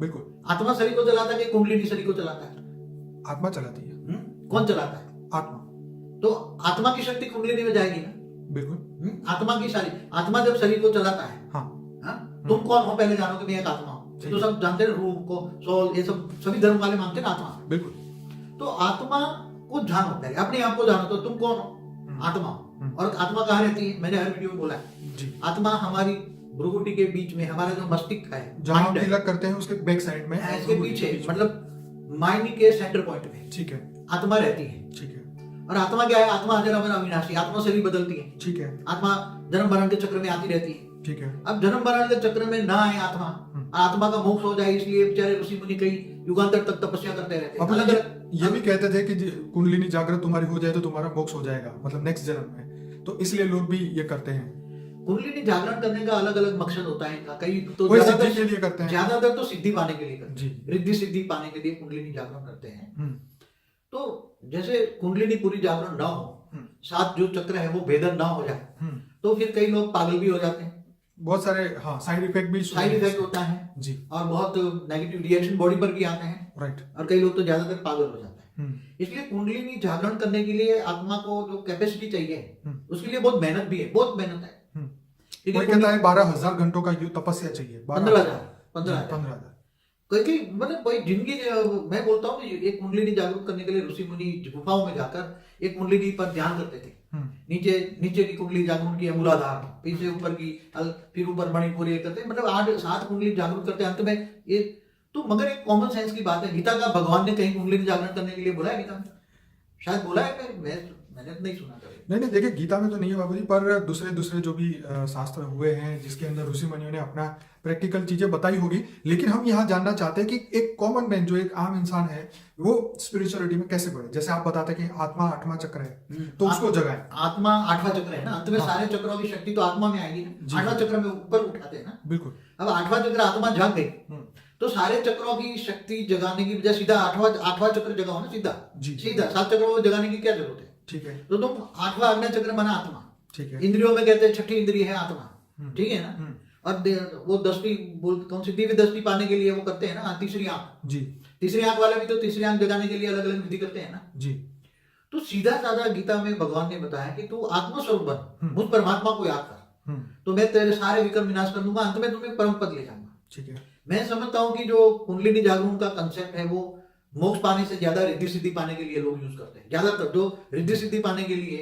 बिल्कुल। आत्मा शरीर को चलाता है कि कुंडलिनी शरीर को चलाता है? आत्मा चलाती है। कौन चलाता है? आत्मा। तो आत्मा की शक्ति कुंडलिनी में जाएगी ना। बिल्कुल। आत्मा की शरीर, आत्मा जब शरीर को चलाता है, हाँ। तुम कौन हो पहले जानो कि मैं एक आत्मा हूँ। ये तो सब जानते हैं, रूह को, सोल, ये सब सभी धर्म वाले मानते हैं ना आत्मा। बिल्कुल। तो आत्मा को जानो पहले, अपने आप को जानो। तो तुम कौन हो? आत्मा हो। और आत्मा कहाँ रहती है? मैंने हर वीडियो में बोला है जी। आत्मा हमारी भ्रुकुटी के बीच में, हमारा जो मस्तिष्क है, जहाँ mind है, तिलक करते हैं उसके बैक साइड में, इसके पीछे, मतलब माइंड के सेंटर पॉइंट में ठीक है, आत्मा रहती है। ठीक है। और आत्मा क्या है? आत्मा अजर अमर अविनाशी, आत्मा शरीर बदलती है। ठीक है। आत्मा जन्म मरण के चक्र में आती रहती है। ठीक है। अब जन्म मरण के चक्र में ना आए आत्मा, आत्मा का मोक्ष हो जाए, इसलिए बेचारे ऋषि मुनि कई युगांतर तक तपस्या करते रहते हैं। अलग अलग ये भी कहते थे कि कुंडलिनी जागृत तुम्हारी हो जाए तो तुम्हारा मोक्ष हो जाएगा, मतलब नेक्स्ट जन्म में, तो इसलिए लोग भी ये करते हैं। कुंडलिनी जागरण करने का अलग अलग मकसद होता है इनका। कई तो कोई सिद्धि के लिए करते हैं, ज्यादातर तो सिद्धि पाने के लिए करते हैं, जी। रिद्धि सिद्धि पाने के लिए कुंडलिनी जागरण करते हैं। तो जैसे कुंडलिनी पूरी जागरण ना हो, 7 जो चक्र है वो भेदन ना हो जाए, तो फिर कई लोग पागल भी हो जाते हैं। बहुत सारे साइड इफेक्ट होता है जी, और बहुत नेगेटिव रिएक्शन बॉडी पर भी आते हैं। राइट। और कई लोग तो ज्यादातर पागल हो जाते हैं। इसलिए कुंडलिनी जागरण करने के लिए आत्मा को जो कैपेसिटी चाहिए, उसके लिए बहुत मेहनत भी है, बहुत मेहनत है। कोई कहता है 12,000 घंटों का तपस्या चाहिए। 15,000 क्योंकि मतलब कोई जिंदगी, मैं बोलता हूँ एक कुंडलिनी जागरूक करने के लिए ऋषि मुनि गुफाओं में जाकर एक कुंडलिनी पर ध्यान करते थे। नीचे की कुंडली जागरूक की है मूलाधार, पीछे ऊपर की, फिर ऊपर मणिपुर, ये करते, मतलब 8-7 कुंडली जागरूक करते हैं अंत में ये। तो मगर एक कॉमन सेंस की बात है, गीता का भगवान ने कहीं कुंडलिनी जागरण करने के लिए बोला है? गीता में शायद बोला है, मैंने तो नहीं सुना कभी। नहीं, देखिए गीता में तो नहीं है बाबूजी, पर दूसरे जो भी शास्त्र हुए हैं जिसके अंदर ऋषि मुनियों ने अपना प्रैक्टिकल चीजें बताई होगी। लेकिन हम यहाँ जानना चाहते हैं कि एक कॉमन मैन, जो एक आम इंसान है, वो स्पिरिचुअलिटी में कैसे बढ़े। जैसे आप बताते हैं कि आत्मा 8वां चक्र है, तो उसको जगाए। आत्मा 8वां चक्र है ना, अंत में सारे चक्रों की शक्ति तो आत्मा में आएगी ना। 8वां चक्र में ऊपर उठाते हैं ना। बिल्कुल। अब 8वां चक्र आत्मा जाग गई, तो सारे चक्रों की शक्ति जगाने की बजाय सीधा 8वां चक्र जगाओ ना, सीधा 7 चक्रों को जगाने की क्या जरूरत है? ठीक है। तो तुम 8वां आज्ञा चक्र माना आत्मा, ठीक है। इंद्रियों में कहते हैं 6ठी इंद्रिय है आत्मा, ठीक है ना। और वो 10वीं कौन सी दिव्य दृष्टि पाने के लिए वो करते हैं ना, तीसरी आंख जी। तीसरी आंख वाले भी तो तीसरी आंख जगाने के लिए अलग अलग विधि करते हैं ना जी। तो सीधा साधा गीता में भगवान ने बताया कि तू आत्मस्वरूप बन, मुझ परमात्मा को याद कर, तो मैं तेरे सारे विकर्म विनाश कर दूंगा, अंत में तुम्हें परम पद ले जाऊंगा। ठीक है। मैं समझता हूँ कि जो कुंडलिनी जागरण का कंसेप्ट है वो मोक्ष पाने से ज्यादा रिद्धि सिद्धि पाने के लिए लोग यूज करते हैं। ज्यादातर जो रिद्धि सिद्धि पाने के लिए